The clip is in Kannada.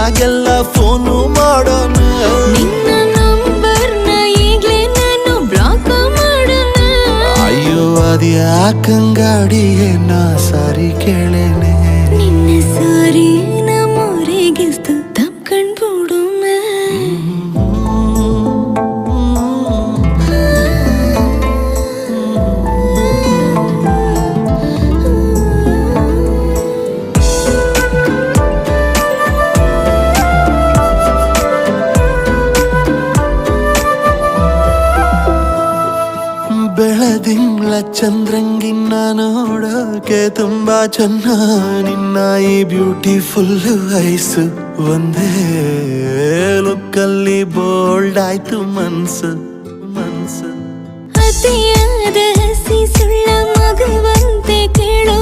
ಆಗೆಲ್ಲ ಫೋನು ಮಾಡೋಣ. ನಿನ್ನ ನಂಬರ್ನ ಈಗ್ಲೇ ನಾನು ಬ್ಲಾಕ್ ಮಾಡೋಣ. ಅಯ್ಯೋ ಅದ್ಯಾಕಂಗಾಡಿಯೇ ನಾ ಸಾರಿ ಕೇಳೇನೆ. ನಿನ್ನ ಸಾರಿ ನಮ್ಮೂರಿಗಿಸ್ತು ತಪ್ಕಂಡ್ಬಿಡುಮ. ಬೆಳದಿಂಗ್ಳ ಚಂದ್ರಂಗಿನ್ನ ನೋಡೋಕೆ ತುಂಬಾ ಚೆನ್ನ. ನಿನ್ನ ಈ ಬ್ಯೂಟಿಫುಲ್ ಐಸು ಒಂದೇ ಲುಕ್ಕಲ್ಲಿ ಬೋಲ್ಡ್ ಆಯ್ತು ಮನ್ಸು ಮನ್ಸು. ಅತಿಯಾದ ಹಸಿ ಸುಳ್ಳ ಮಗುವಂತೆ ಕೇಳೋ